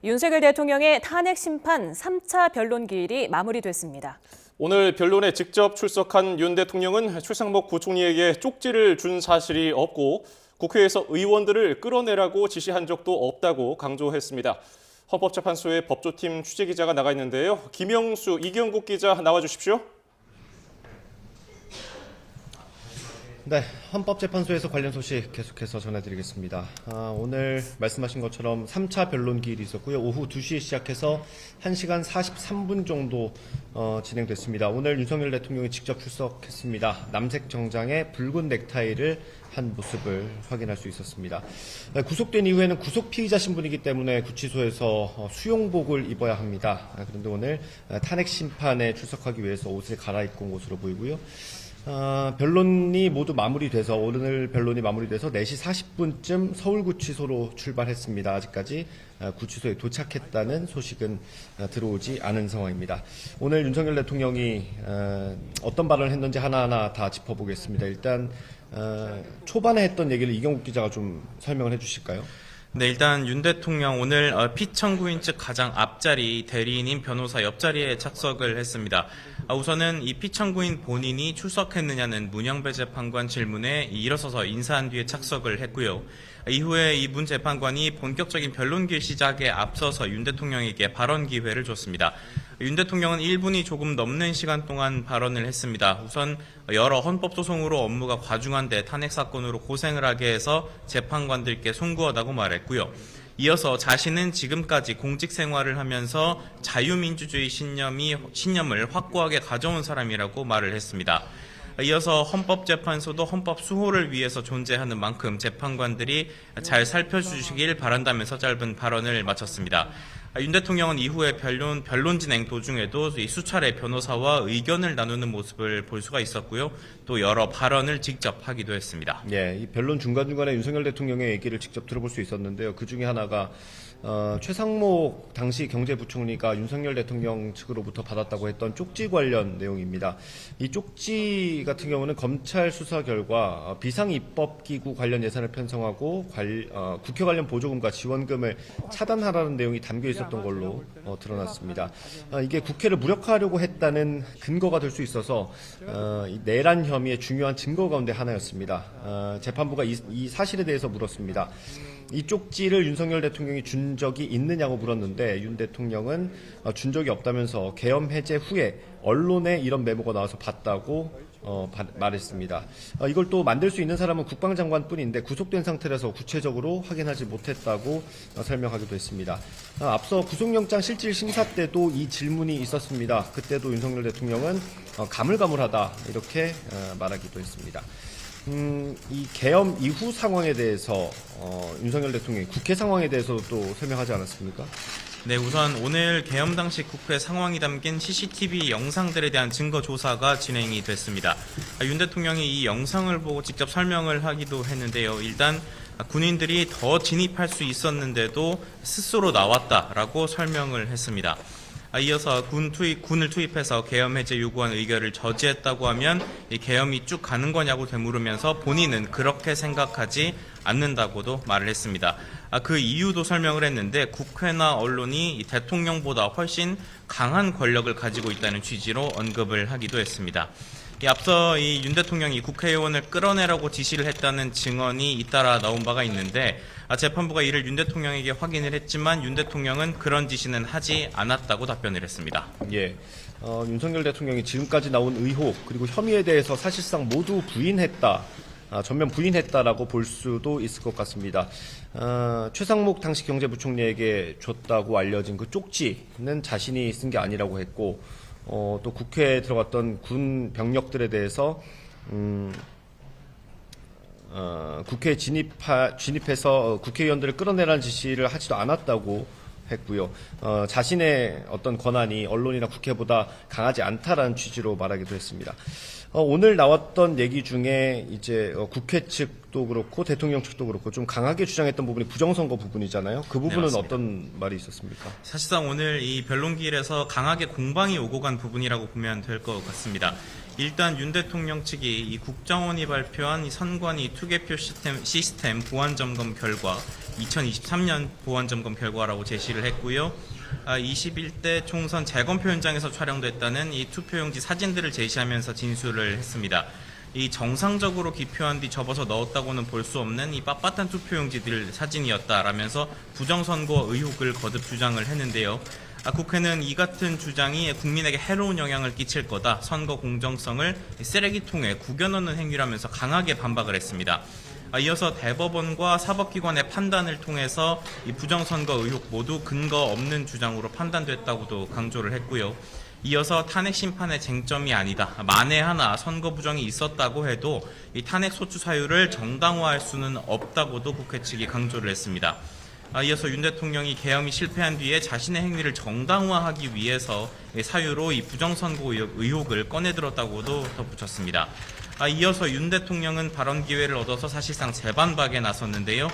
윤석열 대통령의 탄핵 심판 3차 변론 기일이 마무리됐습니다. 오늘 변론에 직접 출석한 윤 대통령은 최상목 부총리에게 쪽지를 준 사실이 없고 국회에서 의원들을 끌어내라고 지시한 적도 없다고 강조했습니다. 헌법재판소의 법조팀 취재기자가 나가 있는데요. 김영수, 이경국 기자 나와주십시오. 네, 헌법재판소에서 관련 소식 계속해서 전해드리겠습니다. 오늘 말씀하신 것처럼 3차 변론 기일이 있었고요. 오후 2시에 시작해서 1시간 43분 정도 진행됐습니다. 오늘 윤석열 대통령이 직접 출석했습니다. 남색 정장에 붉은 넥타이를 한 모습을 확인할 수 있었습니다. 구속된 이후에는 구속 피의자 신분이기 때문에 구치소에서 수용복을 입어야 합니다. 그런데 오늘 탄핵 심판에 출석하기 위해서 옷을 갈아입고 온 것으로 보이고요. 변론이 모두 마무리돼서 오늘 변론이 마무리돼서 4시 40분쯤 서울구치소로 출발했습니다. 아직까지 구치소에 도착했다는 소식은 들어오지 않은 상황입니다. 오늘 윤석열 대통령이 어떤 발언을 했는지 하나하나 다 짚어보겠습니다. 일단 초반에 했던 얘기를 이경국 기자가 좀 설명을 해주실까요? 네, 일단 윤 대통령 오늘 피청구인 측 가장 앞자리 대리인인 변호사 옆자리에 착석을 했습니다. 우선은 이 피청구인 본인이 출석했느냐는 문영배 재판관 질문에 일어서서 인사한 뒤에 착석을 했고요. 이후에 이 문 재판관이 본격적인 변론기 시작에 앞서서 윤 대통령에게 발언 기회를 줬습니다. 윤 대통령은 1분이 조금 넘는 시간 동안 발언을 했습니다. 우선 여러 헌법소송으로 업무가 과중한데 탄핵 사건으로 고생을 하게 해서 재판관들께 송구하다고 말했고요. 이어서 자신은 지금까지 공직 생활을 하면서 자유민주주의 신념을 확고하게 가져온 사람이라고 말을 했습니다. 이어서 헌법재판소도 헌법 수호를 위해서 존재하는 만큼 재판관들이 잘 살펴주시길 바란다면서 짧은 발언을 마쳤습니다. 윤 대통령은 이후에 변론 진행 도중에도 수차례 변호사와 의견을 나누는 모습을 볼 수가 있었고요. 또 여러 발언을 직접 하기도 했습니다. 예, 이 변론 중간중간에 윤석열 대통령의 얘기를 직접 들어볼 수 있었는데요. 그 중에 하나가 최상목 당시 경제부총리가 윤석열 대통령 측으로부터 받았다고 했던 쪽지 관련 내용입니다. 이 쪽지 같은 경우는 검찰 수사 결과 비상입법기구 관련 예산을 편성하고 국회 관련 보조금과 지원금을 차단하라는 내용이 담겨 있었던 걸로 드러났습니다. 이게 국회를 무력화하려고 했다는 근거가 될 수 있어서 이 내란 혐의의 중요한 증거 가운데 하나였습니다. 재판부가 이 사실에 대해서 물었습니다. 이 쪽지를 윤석열 대통령이 준 적이 있느냐고 물었는데 윤 대통령은 준 적이 없다면서 계엄 해제 후에 언론에 이런 메모가 나와서 봤다고 말했습니다. 이걸 또 만들 수 있는 사람은 국방장관뿐인데 구속된 상태라서 구체적으로 확인하지 못했다고 설명하기도 했습니다. 앞서 구속영장 실질 심사 때도 이 질문이 있었습니다. 그때도 윤석열 대통령은 가물가물하다 이렇게 말하기도 했습니다. 이 계엄 이후 상황에 대해서 윤석열 대통령이 국회 상황에 대해서도 또 설명하지 않았습니까? 네, 우선 오늘 계엄 당시 국회 상황이 담긴 CCTV 영상들에 대한 증거 조사가 진행이 됐습니다. 윤 대통령이 이 영상을 보고 직접 설명을 하기도 했는데요. 일단 군인들이 더 진입할 수 있었는데도 스스로 나왔다라고 설명을 했습니다. 이어서 군을 투입해서 계엄 해제 요구한 의결을 저지했다고 하면 이 계엄이 쭉 가는 거냐고 되물으면서 본인은 그렇게 생각하지 않는다고도 말을 했습니다. 그 이유도 설명을 했는데 국회나 언론이 대통령보다 훨씬 강한 권력을 가지고 있다는 취지로 언급을 하기도 했습니다. 앞서 이 윤 대통령이 국회의원을 끌어내라고 지시를 했다는 증언이 잇따라 나온 바가 있는데 재판부가 이를 윤 대통령에게 확인을 했지만 윤 대통령은 그런 지시는 하지 않았다고 답변을 했습니다. 예, 윤석열 대통령이 지금까지 나온 의혹 그리고 혐의에 대해서 사실상 모두 부인했다. 전면 부인했다라고 볼 수도 있을 것 같습니다. 최상목 당시 경제부총리에게 줬다고 알려진 그 쪽지는 자신이 쓴 게 아니라고 했고 또 국회에 들어갔던 군 병력들에 대해서 국회에 진입해서 국회의원들을 끌어내라는 지시를 하지도 않았다고 했고요. 자신의 어떤 권한이 언론이나 국회보다 강하지 않다라는 취지로 말하기도 했습니다. 오늘 나왔던 얘기 중에 이제 국회 측도 그렇고 대통령 측도 그렇고 좀 강하게 주장했던 부분이 부정선거 부분이잖아요. 그 부분은 네, 어떤 말이 있었습니까? 사실상 오늘 이 변론기일에서 강하게 공방이 오고 간 부분이라고 보면 될 것 같습니다. 일단 윤 대통령 측이 이 국정원이 발표한 이 선관위 투개표 시스템 보안 점검 결과 2023년 보안 점검 결과라고 제시를 했고요. 21대 총선 재검표 현장에서 촬영됐다는 이 투표용지 사진들을 제시하면서 진술을 했습니다. 이 정상적으로 기표한 뒤 접어서 넣었다고는 볼 수 없는 이 빳빳한 투표용지들 사진이었다라면서 부정선거 의혹을 거듭 주장을 했는데요. 국회는 이 같은 주장이 국민에게 해로운 영향을 끼칠 거다, 선거 공정성을 쓰레기통에 구겨넣는 행위라면서 강하게 반박을 했습니다. 이어서 대법원과 사법기관의 판단을 통해서 이 부정선거 의혹 모두 근거 없는 주장으로 판단됐다고도 강조를 했고요. 이어서 탄핵 심판의 쟁점이 아니다, 만에 하나 선거 부정이 있었다고 해도 이 탄핵 소추 사유를 정당화할 수는 없다고도 국회 측이 강조를 했습니다. 이어서 윤 대통령이 계엄이 실패한 뒤에 자신의 행위를 정당화하기 위해서 사유로 이 부정선거 의혹을 꺼내들었다고도 덧붙였습니다. 이어서 윤 대통령은 발언 기회를 얻어서 사실상 재반박에 나섰는데요.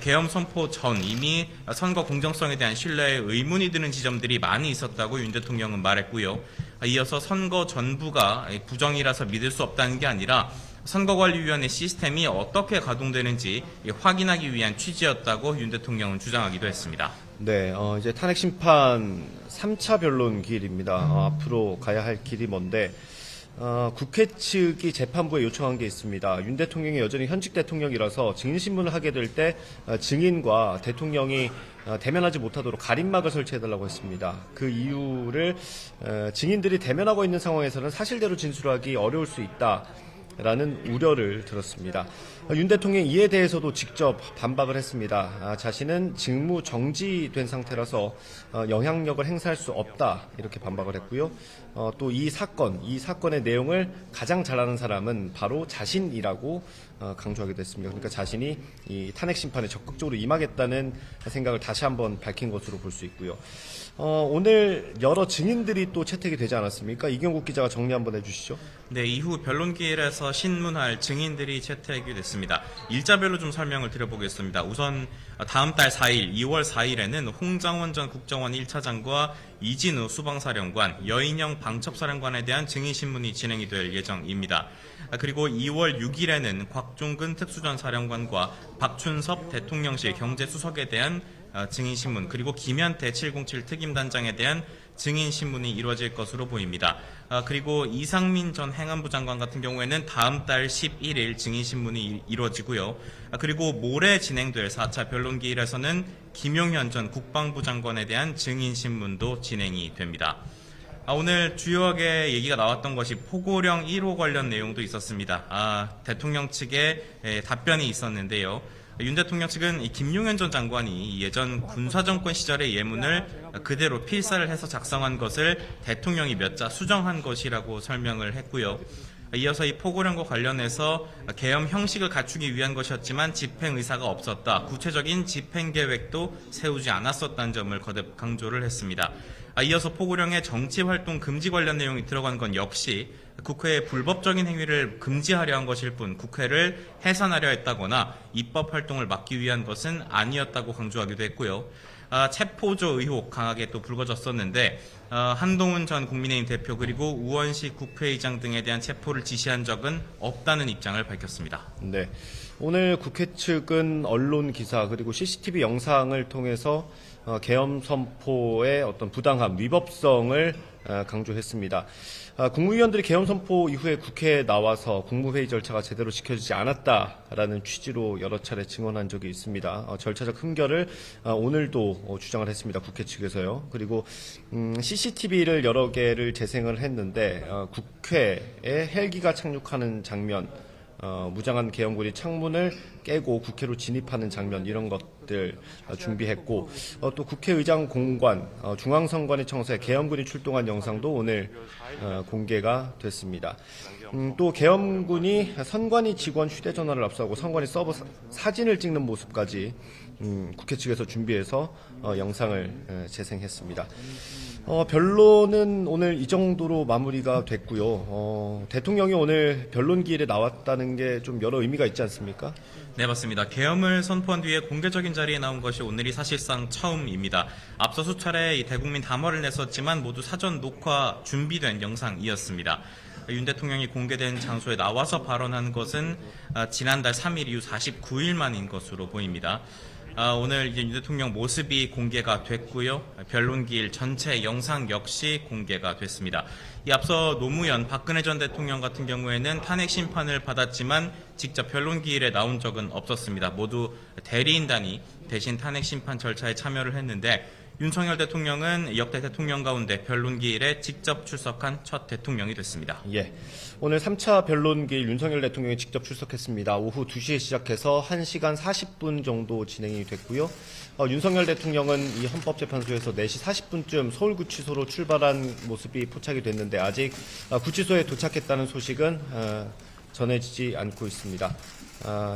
계엄 선포 전 이미 선거 공정성에 대한 신뢰에 의문이 드는 지점들이 많이 있었다고 윤 대통령은 말했고요. 이어서 선거 전부가 부정이라서 믿을 수 없다는 게 아니라 선거관리위원회 시스템이 어떻게 가동되는지 확인하기 위한 취지였다고 윤 대통령은 주장하기도 했습니다. 네, 이제 탄핵 심판 3차 변론 기일입니다. 앞으로 가야 할 길이 먼데, 국회 측이 재판부에 요청한 게 있습니다. 윤 대통령이 여전히 현직 대통령이라서 증인신문을 하게 될 때 증인과 대통령이 대면하지 못하도록 가림막을 설치해달라고 했습니다. 그 이유를 증인들이 대면하고 있는 상황에서는 사실대로 진술하기 어려울 수 있다 라는 우려를 들었습니다. 윤 대통령이 이에 대해서도 직접 반박을 했습니다. 자신은 직무 정지된 상태라서 영향력을 행사할 수 없다, 이렇게 반박을 했고요. 또 이 사건의 내용을 가장 잘 아는 사람은 바로 자신이라고 강조하기도 했습니다. 그러니까 자신이 이 탄핵 심판에 적극적으로 임하겠다는 생각을 다시 한번 밝힌 것으로 볼 수 있고요. 오늘 여러 증인들이 또 채택이 되지 않았습니까? 이경국 기자가 정리 한번 해주시죠. 네, 이후 변론기일에서 신문할 증인들이 채택이 됐습니다. 일자별로 좀 설명을 드려보겠습니다. 우선 다음 달 4일, 2월 4일에는 홍장원 전 국정원 1차장과 이진우 수방사령관, 여인영 방첩사령관에 대한 증인신문이 진행이 될 예정입니다. 그리고 2월 6일에는 곽종근 특수전 사령관과 박춘섭 대통령실 경제수석에 대한 증인신문, 그리고 김현태 707 특임단장에 대한 증인신문이 이루어질 것으로 보입니다. 그리고 이상민 전 행안부 장관 같은 경우에는 다음 달 11일 증인신문이 이루어지고요. 그리고 모레 진행될 4차 변론기일에서는 김용현 전 국방부 장관에 대한 증인신문도 진행이 됩니다. 오늘 주요하게 얘기가 나왔던 것이 포고령 1호 관련 내용도 있었습니다. 대통령 측의 답변이 있었는데요. 윤 대통령 측은 김용현 전 장관이 예전 군사정권 시절의 예문을 그대로 필사를 해서 작성한 것을 대통령이 몇 자 수정한 것이라고 설명을 했고요. 이어서 이 포고령과 관련해서 계엄 형식을 갖추기 위한 것이었지만 집행 의사가 없었다, 구체적인 집행 계획도 세우지 않았었다는 점을 거듭 강조를 했습니다. 이어서 포고령에 정치활동 금지 관련 내용이 들어간 건 역시 국회의 불법적인 행위를 금지하려 한 것일 뿐 국회를 해산하려 했다거나 입법 활동을 막기 위한 것은 아니었다고 강조하기도 했고요. 체포조 의혹 강하게 또 불거졌었는데 한동훈 전 국민의힘 대표 그리고 우원식 국회의장 등에 대한 체포를 지시한 적은 없다는 입장을 밝혔습니다. 네, 오늘 국회 측은 언론 기사 그리고 CCTV 영상을 통해서 계엄 선포의 어떤 부당함, 위법성을 강조했습니다. 국무위원들이 계엄 선포 이후에 국회에 나와서 국무회의 절차가 제대로 지켜지지 않았다라는 취지로 여러 차례 증언한 적이 있습니다. 절차적 흠결을 오늘도 주장을 했습니다. 국회 측에서요. 그리고 CCTV를 여러 개를 재생을 했는데 국회에 헬기가 착륙하는 장면, 무장한 계엄군이 창문을 깨고 국회로 진입하는 장면, 이런 것들 준비했고, 또 국회의장 공관, 중앙선관위 청사에 계엄군이 출동한 영상도 오늘 공개가 됐습니다. 또 계엄군이 선관위 직원 휴대전화를 압수하고 선관위 서버 사진을 찍는 모습까지 국회 측에서 준비해서 영상을 재생했습니다. 변론은 오늘 이 정도로 마무리가 됐고요. 대통령이 오늘 변론기일에 나왔다는 게 좀 여러 의미가 있지 않습니까? 네, 맞습니다. 계엄을 선포한 뒤에 공개적인 자리에 나온 것이 오늘이 사실상 처음입니다. 앞서 수차례 대국민 담화를 냈었지만 모두 사전 녹화 준비된 영상이었습니다. 윤 대통령이 공개된 장소에 나와서 발언한 것은 지난달 3일 이후 49일 만인 것으로 보입니다. 오늘 이제 윤 대통령 모습이 공개가 됐고요. 변론기일 전체 영상 역시 공개가 됐습니다. 이 앞서 노무현 박근혜 전 대통령 같은 경우에는 탄핵 심판을 받았지만 직접 변론기일에 나온 적은 없었습니다. 모두 대리인단이 대신 탄핵 심판 절차에 참여를 했는데 윤석열 대통령은 역대 대통령 가운데 변론기일에 직접 출석한 첫 대통령이 됐습니다. 예. 오늘 3차 변론기일 윤석열 대통령이 직접 출석했습니다. 오후 2시에 시작해서 1시간 40분 정도 진행이 됐고요. 윤석열 대통령은 이 헌법재판소에서 4시 40분쯤 서울구치소로 출발한 모습이 포착이 됐는데 아직 구치소에 도착했다는 소식은 전해지지 않고 있습니다.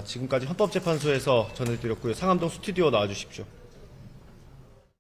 지금까지 헌법재판소에서 전해드렸고요. 상암동 스튜디오 나와주십시오.